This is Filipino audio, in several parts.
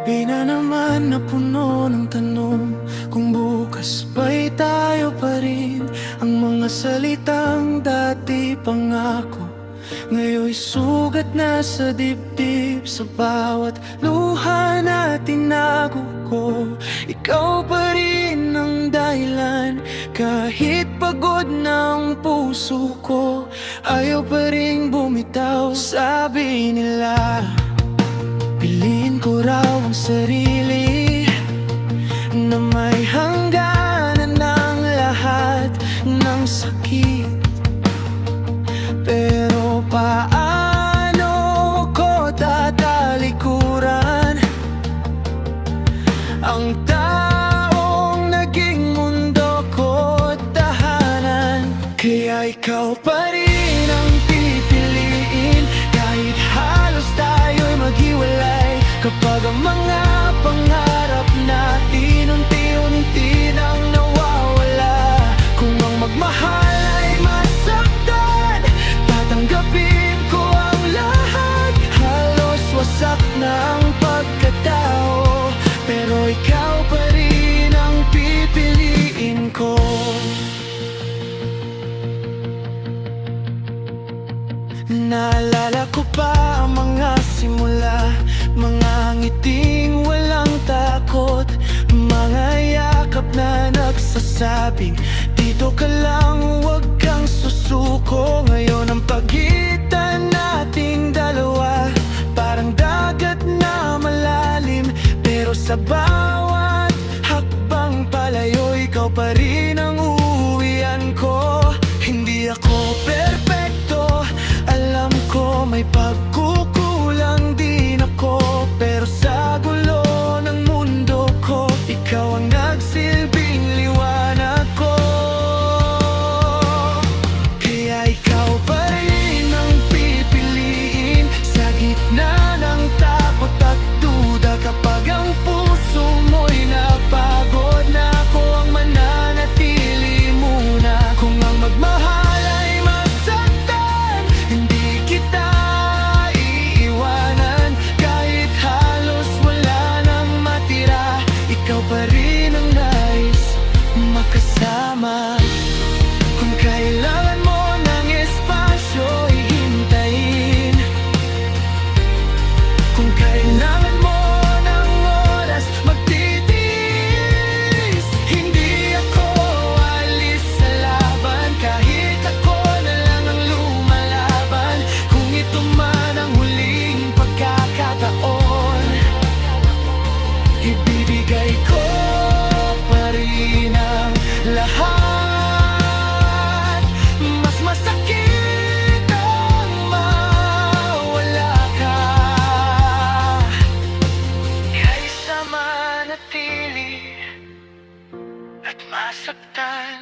Gabi na naman na puno ng tanong kung bukas ba'y tayo pa rin. Ang mga salitang dati pangako ngayon'y sugat na sa dibdib. Sa bawat luha na tinago ko, ikaw pa rin ang dahilan. Kahit pagod ng puso ko, ayaw pa rin bumitaw. Sabi nila, piliin ko raw ang sarili na may hangganan ng lahat ng sakit. Pero paano ko tatalikuran ang taong naging mundo ko at tahanan? Kaya ikaw pa rin ang pipiliin kahit halos tayo'y maghiwalay. Kapag ang mga pangarap natin unti-unti nang nawawala, kung ang magmahal ay masaktan, tatanggapin ko ang lahat. Halos wasak na ang pagkatao, pero ikaw pa rin ang pipiliin ko. Naalala ko pa ang mga simula, mga ngiting walang takot, mga yakap na nagsasabing dito ka lang, huwag kang susuko. Ngayon ang pagitan nating dalawa parang dagat na malalim, pero sa bawat hakbang palayo, ikaw pa rin ang uuwian ko. Hindi ako perpekto, alam ko may pagkukulang din ako, pero sa gulo ng mundo ko, ikaw ang nagsilbing liwanag ko. Kaya ikaw pa rin ang pipiliin sa gitna ng takot at duda. Kapag ang puso mo'y napagod na, ako ang mananatili muna. Kung ang magmahal ay masaktan, hindi kita iiwanan. Kahit halos wala nang matira, ikaw pa rin ang nais makasama. Kung kailangan mo ng espasyo, ihintayin. Kung kailangan mo ng oras, magtitiis. Hindi ako alis sa laban, kahit ako na lang ang lumalaban. Kung ito man ang huling pagkakataon, ibibigay ko pa rin ang lahat. Mas masakit ang mawala ka kaysa manatili at masaktan.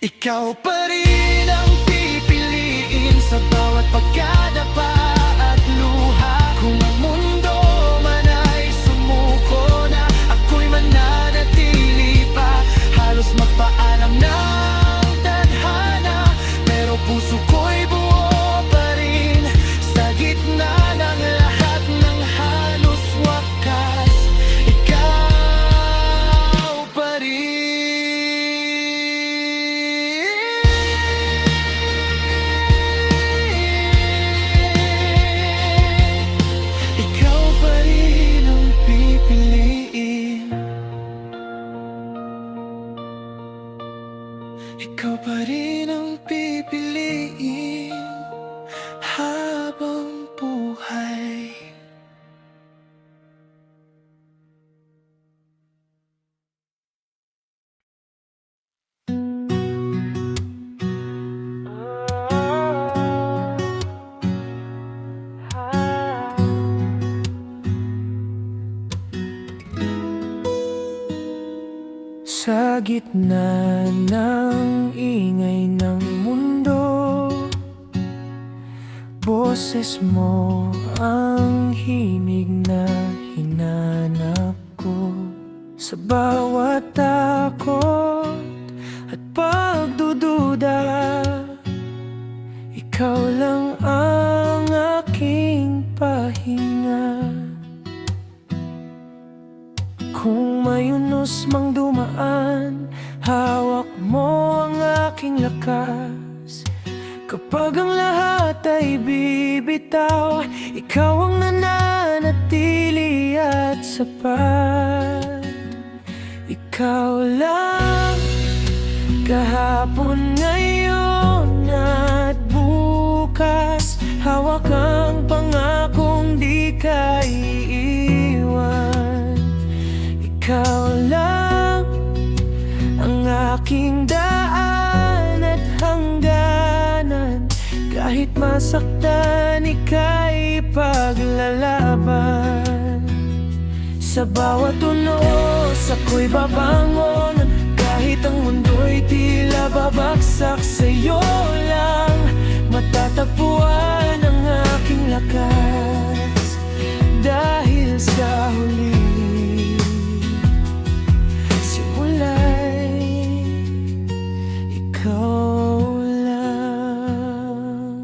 Ikaw pa rin ang pipiliin sa bawat pagkadapa at luha. Kung ang mundo man ay sumuko na, ako'y mananatili pa. Halos magpaalam ng tadhana, pero puso ko'y buo pa rin. Sa gitna ng lahat ng halos wakas, ikaw pa rin. Ikaw pa rin ang pipiliin. Ikaw pa rin ang pipiliin habang buhay. Sa gitna ng ingay ng mundo, boses mo ang himig na hinanap ko. Sa bawat takot at pagdududa, ikaw lang ang aking pahinga. anumos mang dumaan, hawak mo ang aking lakas. Kapag ang lahat ay bibitaw, ikaw ang nananatili at sapat. Ikaw lang, kahapon, ngayon at bukas. Hawak ang pangakong di ka iiwan. Ikaw lang ang aking daan at hangganan. Kahit masaktan, ika'y paglalaban. Sa bawat unos, ako'y babangon. Kahit ang mundo'y tila babagsak, sa'yo lang matatagpuan ang aking lakas. Dahil sa huli, simula'y ikaw lang.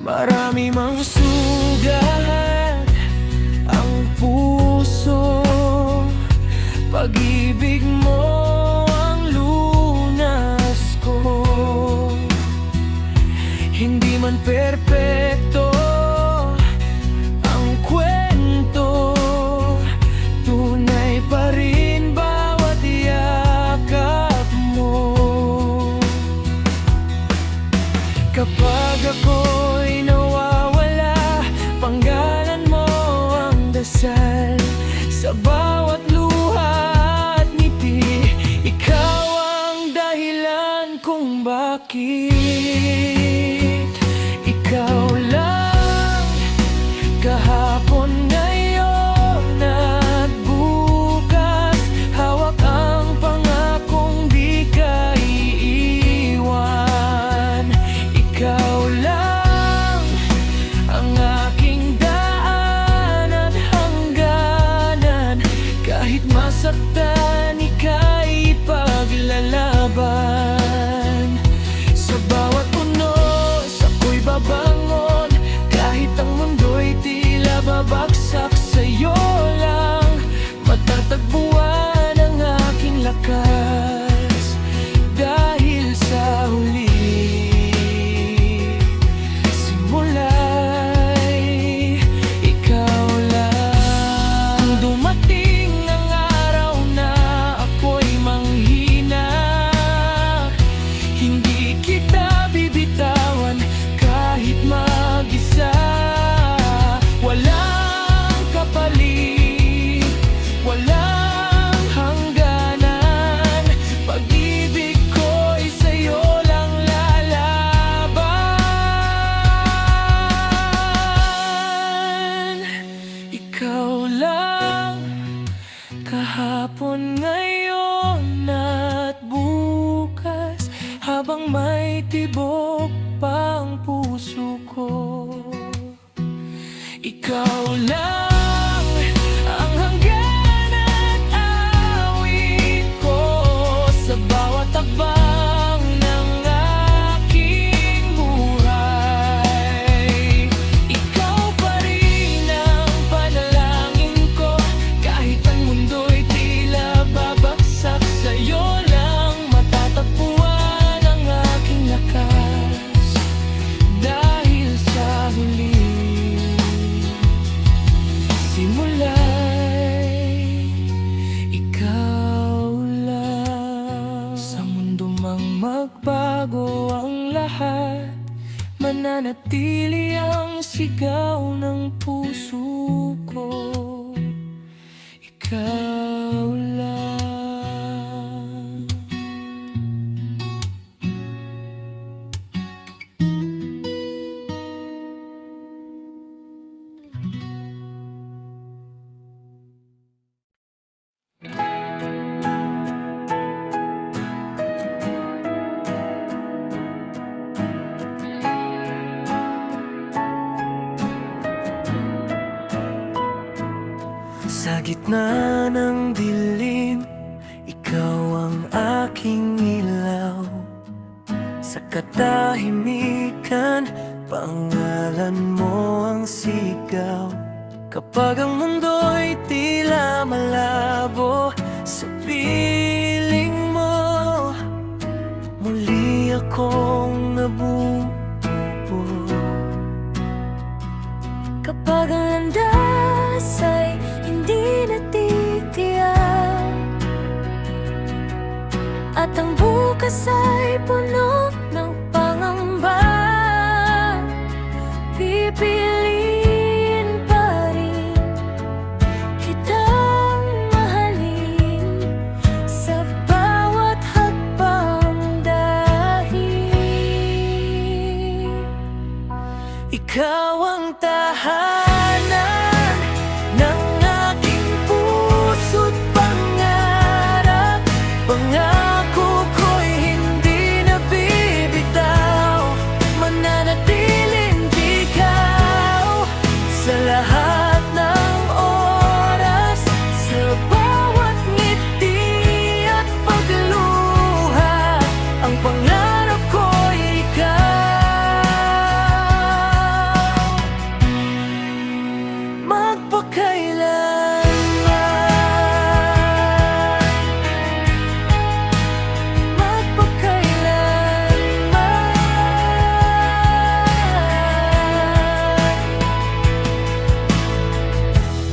Marami mang sugat ang puso, pag-ibig mo ang lunas ko. Hindi man perpekto ang kwento, tunay pa rin bawat yakap mo. Kapag ako'y nawawala, panggalan mo ang dasal. Sa bawat luha at ngiti, ikaw ang dahilan kung bakit. Ikaw lang, kahapon, ngayon at bukas. Hawak ang pangakong di ka iiwan. Ikaw lang ang aking daan at hangganan. Kahit masaktan, ika'y paglalaban. Sa bawat unos, ako'y babangon. Kahit ang mundo'y tila babagsak, sa'yo lang matatagpuan ang aking lakas. Dahil sa huli, simula'y ikaw lang. Kung dumating ang araw na ako'y manghina, hindi kita bibitawan kahit mag-isa. Walang kapalit, walang hangganan. Pag-ibig ko'y sa'yo lang lalaban. Ikaw lang, kahapon, ngayon at bukas. Habang may tibok pa ang puso ko, ikaw lang ang hangganan at awit ko. Sa bawat takbang ng aking buhay, ikaw pa rin ang panalangin ko. Kahit ang mundo'y tila babagsak, sa'yo lang matatagpuan ang aking lakas. Dahil sa huli, simula'y ikaw lang. Sa mundo mang magbago ang lahat, mananatili ang sigaw ng puso ko. Ikaw lang. Sa gitna ng dilim, ikaw ang aking ilaw. Sa katahimikan, pangalan mo ang sigaw. Kapag ang mundo'y tila malabo sa piling mo, muli akong nabubuo. Kapag ang landas ay hindi natitiyak at ang bukas ay puno ng pangamba, pipiliin pa rin kitang mahalin sa bawat hakbang dahil ikaw ang tahanan ng aking puso't pangarap. Pangako ko'y hindi nabibitaw, mananatiling ikaw sa lahat ng oras, sa bawat ngiti at pagluha. Ang pangarap ko'y ikaw, magpakailanman.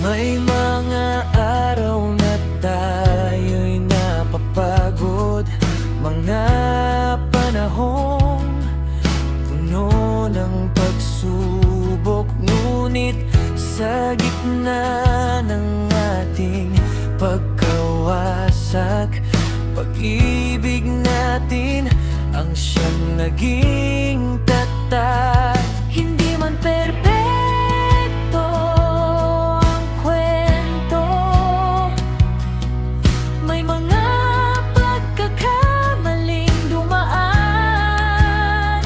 May mga araw na tayo'y napapagod, mga panahong puno ng pagsubok. Ngunit sa gitna ng ating pagkawasak, pag-ibig natin ang siyang naging tatat. Hindi man perpekto ang kwento, may mga pagkakamaling dumaan.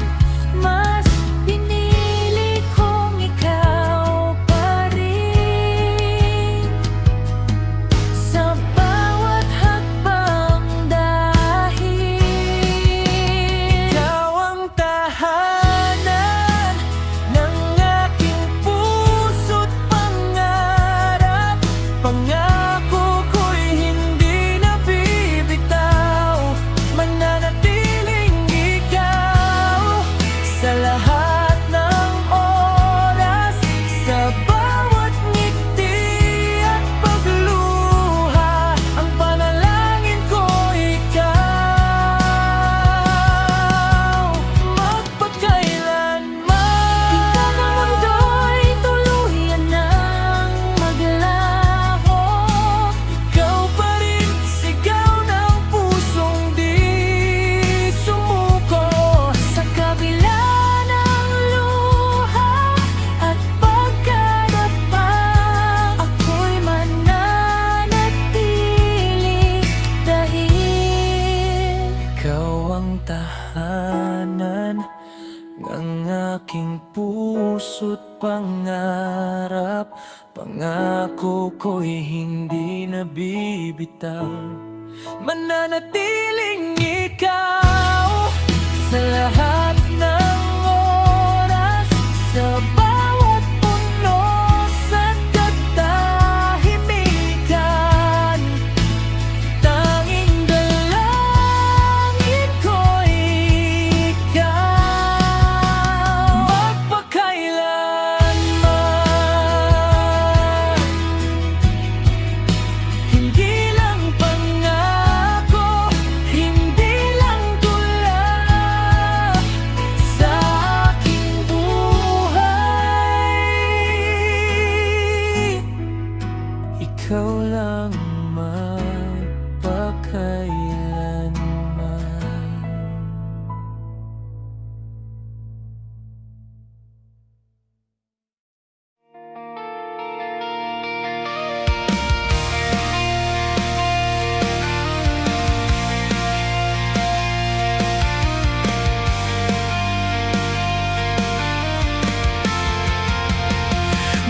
Mas pinili kong ikaw pa rin sa bawat hakbang dahil ikaw ang tahanan ng aking puso't pangarap. Pangako ko'y hindi nabibitaw, mananatiling ikaw sa lahat ng oras, sa bawat ngiti at pagluha. Ang panalangin ko ikaw, magpakailanman. ikaw ang mundo'y tuluyan ng maglaho. Ikaw pa rin, sigaw ng pusong di sumuko. Sa kabila ng luha at pagkadapa, ako'y mananatili dahil Ikaw ang tahanan ng aking puso't pangarap. Pangako ko'y hindi nabibitaw, mananatiling ikaw sa lahat ng oras, sa bawat punos at katahimikan. Tanging dalangin ko'y ikaw, magpakailanman. Hindi lang pangako, hindi lang tula sa aking buhay. Ikaw lang magpakailanman.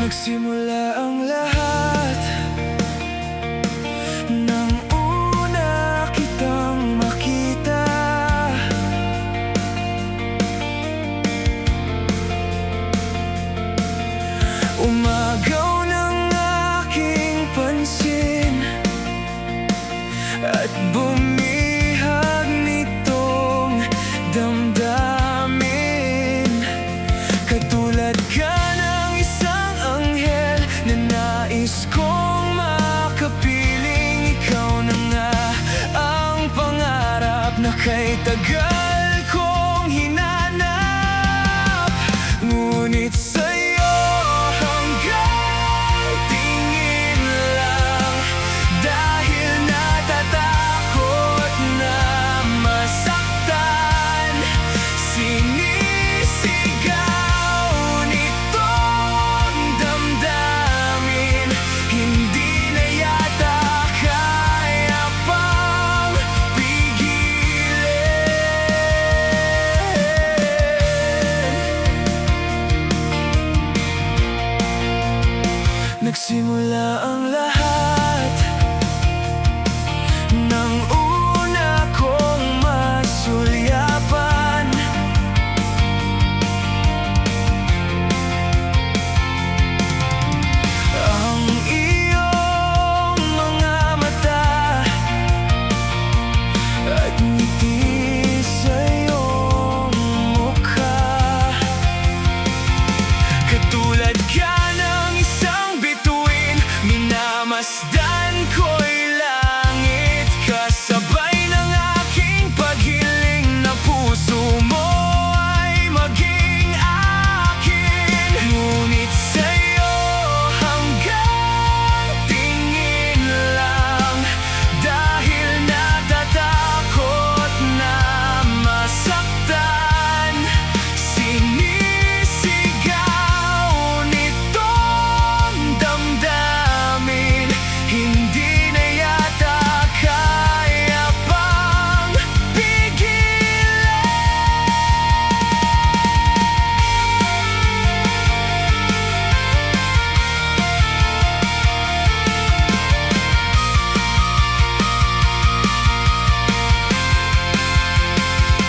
Nagsimula ang lahat nang una kitang makita. Umagaw ng tagal kong hinanap, ngunit sa'yo hanggang tingin lang. Dahil natatakot na masaktan, sinisigaw nitong damdamin. Hindi na yata kaya pang pigilin. Nagsimula ang lahat nang una kong masulyapan. Ang iyong mga mata at ngiti sa iyong mukha, katulad ka ng isang bituin, minamasdan ko'y langit. Kasabay ng aking paghiling na puso mo ay maging akin. Ngunit sa'yo hanggang tingin lang. Dahil natatakot na masaktan, sinisigaw nitong damdamin. Hindi na yata kaya pang pigilin.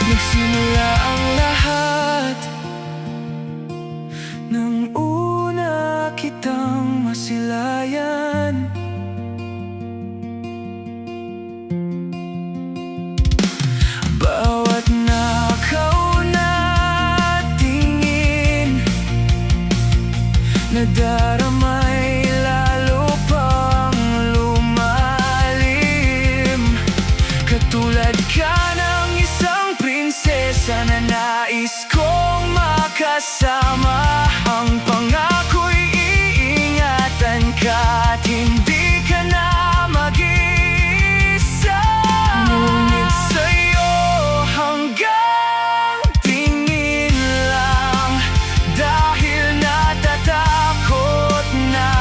Nagsimula ang lahat nang una kitang masilayan. Bawat nakaw na tingin, nadaramay lalo pang lumalim. Katulad ka ng isang prinsesa na nais kong makasama. Ang pangako'y iingatan ka at hindi ka na mag-iisa. Ngunit sa'yo hanggang tingin lang. Dahil natatakot na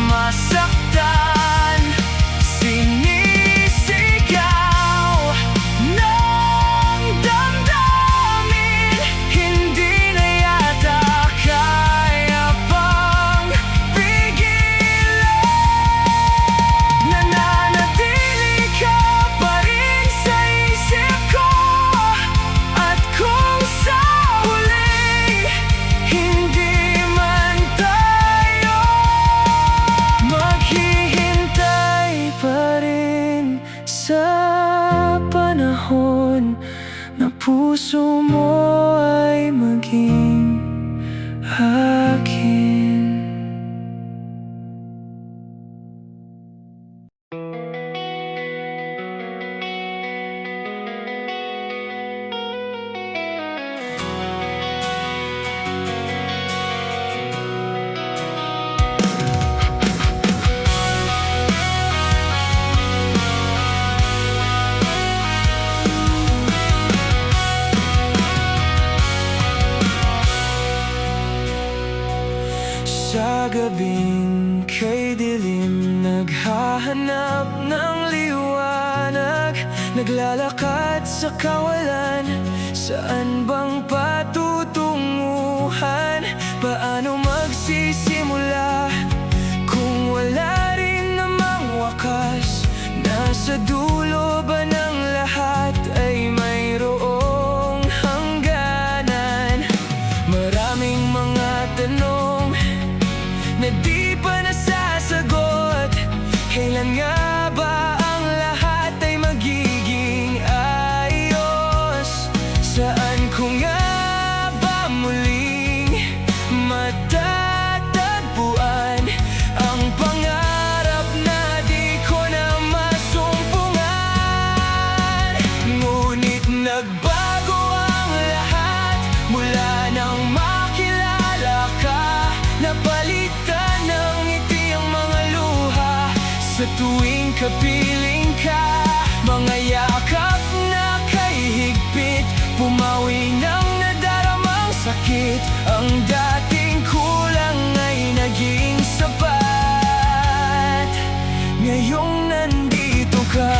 masaktan, sinisigaw ng damdamin. Hindi na yata kaya pang pigilin. Nananatili ka pa rin sa isip ko, at kung sa huli hindi man tayo maghihintay pa rin sa panahon na puso mo ay maging akin. Sa gabing kay dilim, naghahanap ng liwanag, naglalakad sa kawalan. Saan bang patutunguhan? Paano magsisimula kung wala rin namang wakas? Nasa dulo ba ng lahat ay mayroong hangganan? Maraming mga tanong na di pa nasasagot. Kailan nga ba ang lahat ay magiging ayos? Saan ko nga ba muling matatagpuan ang pangarap na di ko na masumpungan? Ngunit nagbago Sa tuwing kapiling ka, mga yakap na kay higpit, pumawi ng nadaramang sakit. Ang dating kulang ay naging sapat, ngayong nandito ka.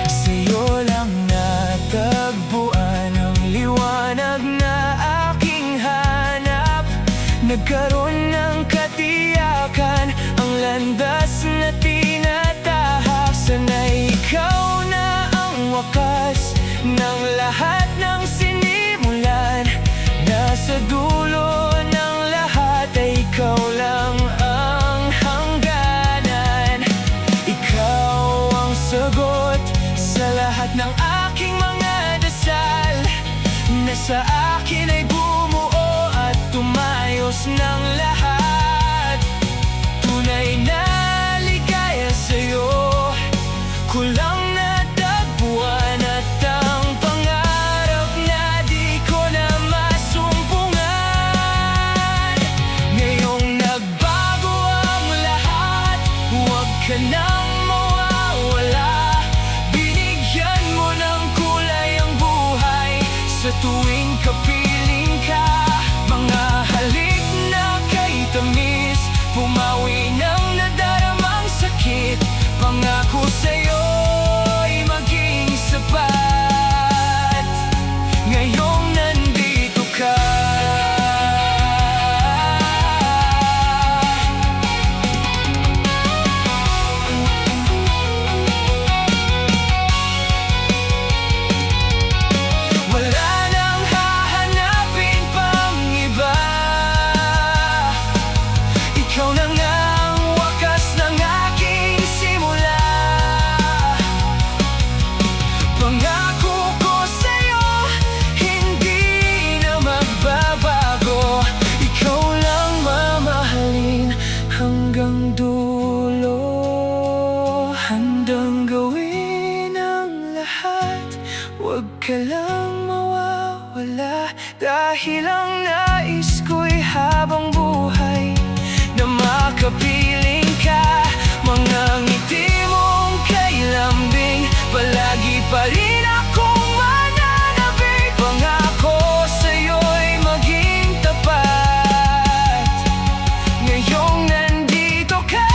Sa'yo lang natagpuan ang liwanag na aking hanap. Nagkaroon ng katiyakan ang landas na tinatahak. Sana'y ikaw na ang wakas ng lahat ng sinimulan. Nasa dulo ng lahat ay ikaw lang ang hangganan. Ikaw ang sagot sa lahat ng aking mga dasal, na sa akin ay bumuo at tumayos ng lahat. Tunay na ligaya sa'yo, kulang natagpuan, at ang pangarap na di ko na masumpungan. Ngayong nagbago ang lahat, huwag ka nang mawawala. Binigyan mo ng kulay ang buhay sa tuwing kapiling ka. Mga halik na kay tamis, pumawi ng nadaramang sakit. Pangako sa'yo'y maging sapat, ngayong nandito ka. Wala nang hahanapin pang iba, ikaw na nga ang wakas ng aking simula. Pangako ko sa'yo, hindi na magbabago. Ikaw lang mamahalin hanggang dulo. Handang gawin ang lahat, huwag ka lang mawawala. Dahil ang nais ko'y habang buhay na makapiling ka. Mga ngiti mong kay lambing, palagi pa rin akong mananabik. Pangako sa'yo'y maging tapat, ngayong nandito ka.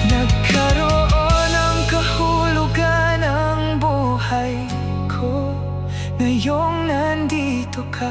Nagkaroon ng kahulugan ang buhay ko, ngayong nandito ka.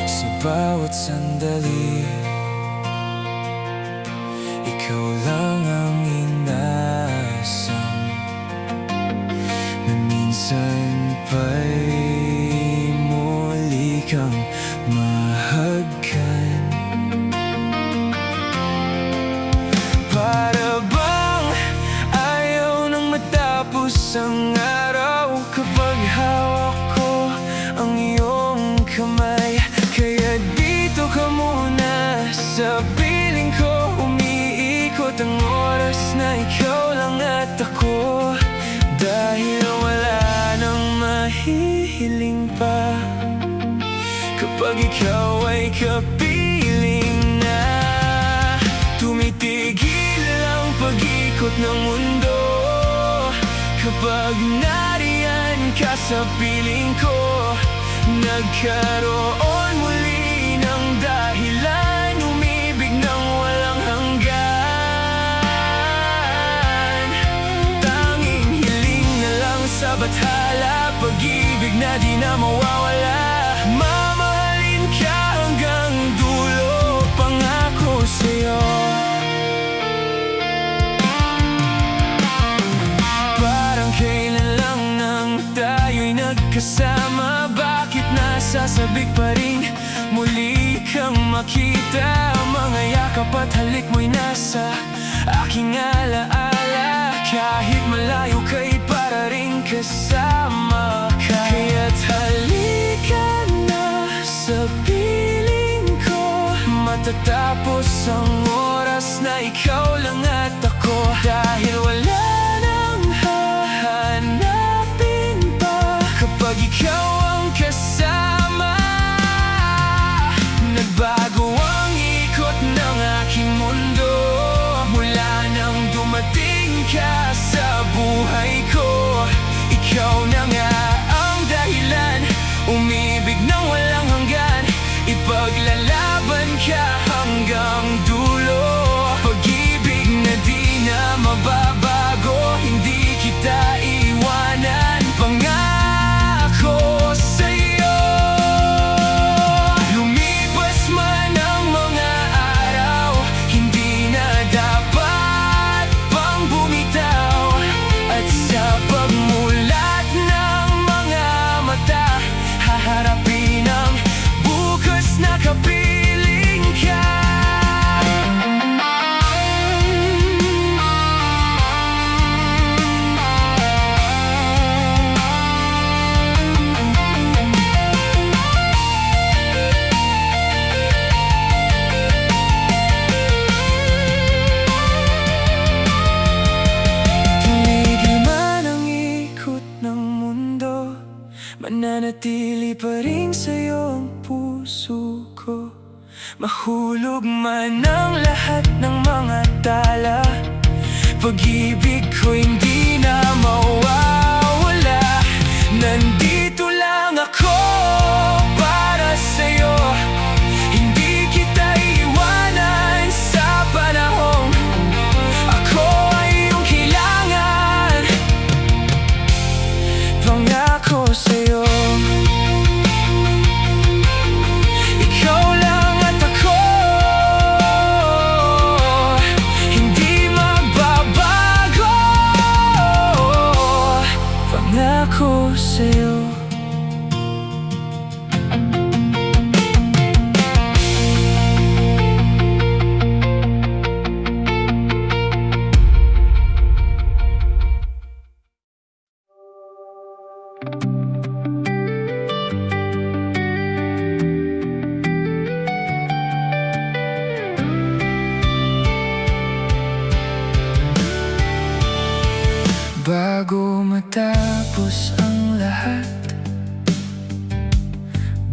Sa bawat sandali, ikaw lang ang inaasam, na minsan pa'y muli kang mahagkan. Para bang ayaw nang matapos ang araw kapag hawak ko ang iyong kamay. Kaya dito ka muna sa piling ko, umiikot ang oras na ikaw lang at ako. Dahil wala nang mahihiling pa kapag ikaw ay kapiling na. Tumitigil ang pag-ikot ng mundo kapag nariyan ka sa piling ko. Nagkaroon muli ng dahilan, umibig ng walang hanggan. Tanging hiling na lang sa bathala, pag-ibig na di na mawawala. kasama? Bakit nasasabik pa rin? Muli kang makita, mga yakap at halik mo'y nasa aking alaala. Kahit malayo ka'y para rin kasama ka. Kaya't halika na sa piling ko, matatapos ang oras na ikaw lang at ako. Dahil wala nang hahanapin pa kapag ikaw ang kasama. Nagbago ang ikot ng aking mundo mula nang dumating ka sa buhay ko. Ikaw na nga ang dahilan, umibig nang walang hanggan. Ipaglalaban ka hanggang dulo, pag-ibig na di na mababago. Hindi kita iwanan, pangako sa'yo. Lumipas man ang mga araw, hindi na dapat pang bumitaw. At sa pagmulat ng mga mata, haharapin ang bukas na kapiling ka. Tumigil man ang ikot ng mundo, mananatili pa rin sa'yo ang puso ko. Mahulog man ang lahat ng mga tala, pag-ibig ko hindi na mawawala. Nandito lang ako para sa'yo, hindi kita iwanan sa panahong ako ay iyong kailangan. Pangako sa'yo, ikaw lang at ako, hindi magbabago. Pangako sa'yo. Bago matapos ang lahat,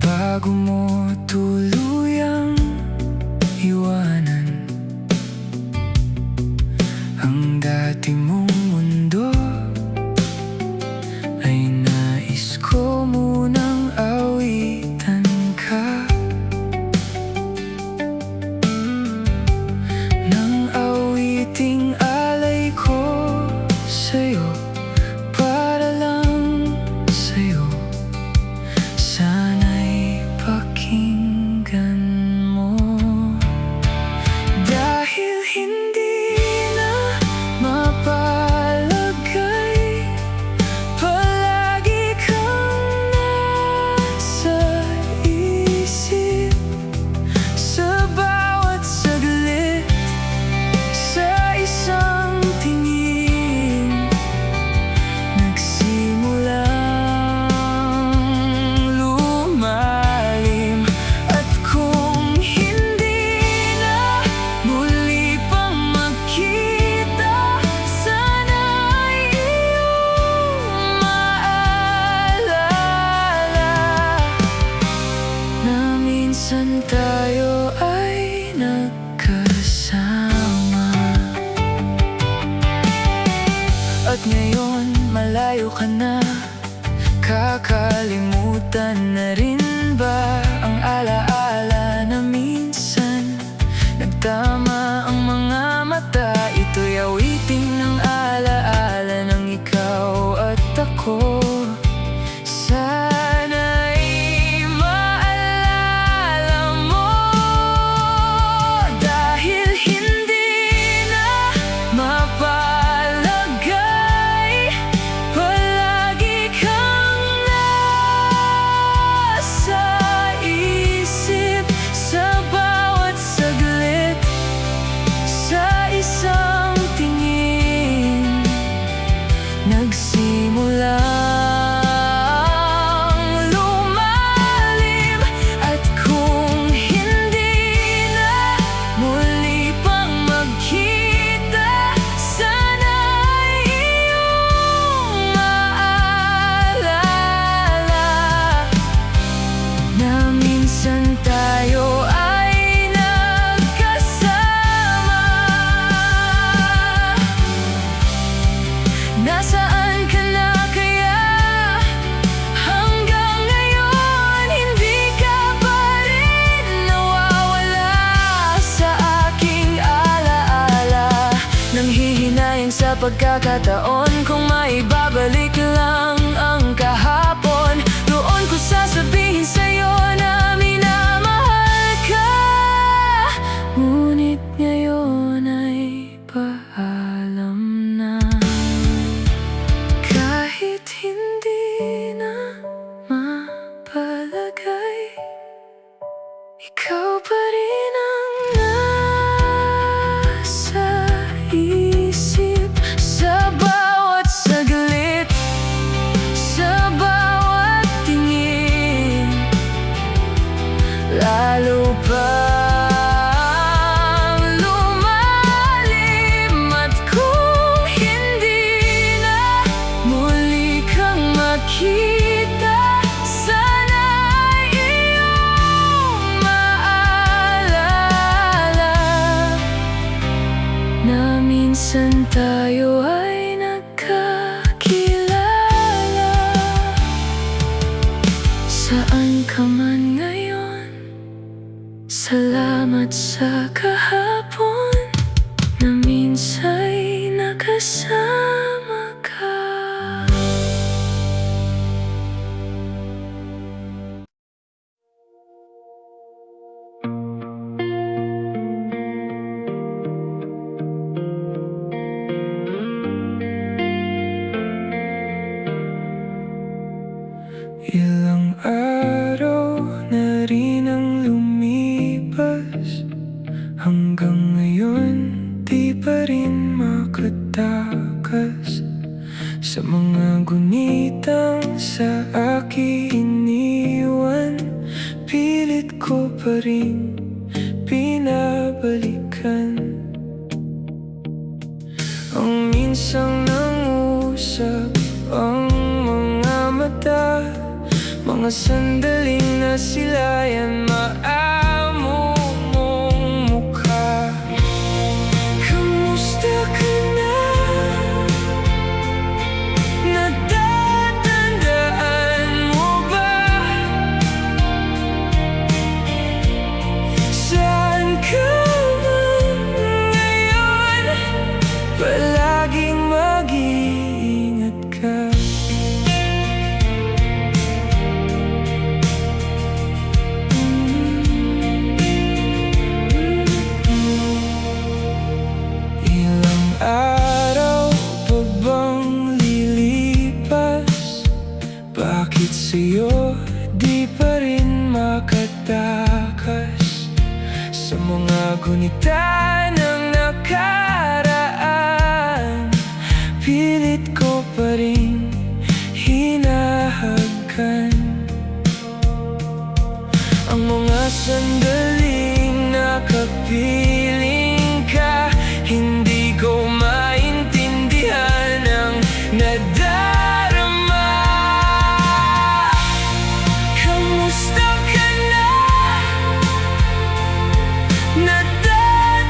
bago mo tuluyang iwanan ang dati mong mundo, ay nais ko munang awitan ka ng awiting alay ko sa'yo, para lang sa'yo. Sana'y pakinggan mo, dahil hindi na mapalagay, palagi kang nasa isip. Sa bawat saglit, sa isang tingin, nagsimulang lumalim. At kung hindi na muli pang magkita, sana'y iyong maalala na minsan tayo ay nagkasama. At ngayon malayo ka na, kakalimutan na rin ba ang alaala na minsan nagtama ang mga mata? Ito'y awiting ng alaala ng ikaw at ako. Sana'y maalala mo, dahil hindi na mapalagay, palagi kang nasa pagkakataon, kung maibabalik lang ang kahapon, doon ko sasabihin sa'yo na minamahal ka. Ngunit ngayon ay paalam na. Kahit hindi na mapalagay, ikaw pa rin ang nasa isip sa bawat saglit, sa bawat tingin, lalo pang lumalim. At kung hindi na muli kang makita, sana'y iyong maalala na minsan tayo ay nagkakilala. Saan ka man ngayon, salamat sa kahapon na minsa'y nakasama ka. Ilang araw na rin ang lumipas, hanggang ngayon di pa rin makatakas sa mga gunitang sa akin iniwan. Pilit ko pa rin pinabalikan ang minsang nangusap ang mga mata, mga sandaling nasilayan maamo mong mukha. Kamusta ka na? Natatandaan mo ba? Saan ka man ngayon? Palaging mag-iingat ka. Araw pa bang lilipas? Bakit sa'yo di pa rin makatakas sa mga gunita ng nakaraan? Pilit ko pa rin hinahagkan ang mga sandaling nakapiling ka. Hindi ko maintindihan ang nadarama. Kamusta ka na? Natatandaan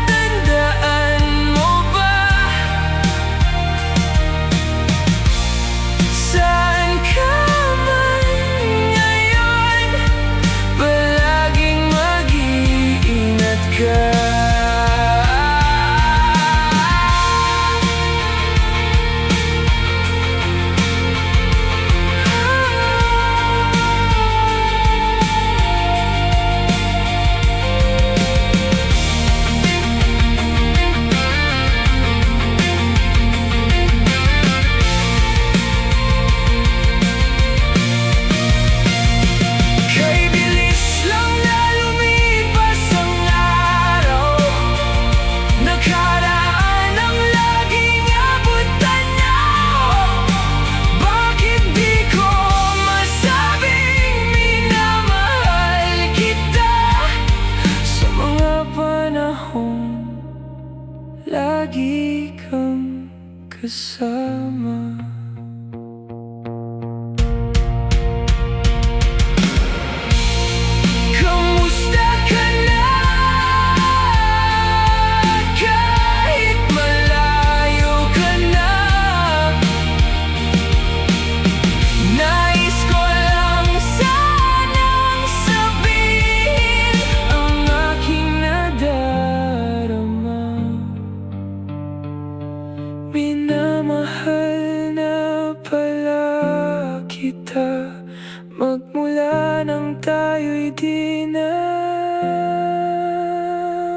mula nang tayo'y di na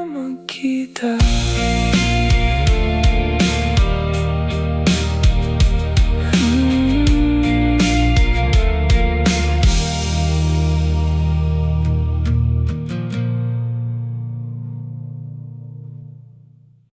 magkita.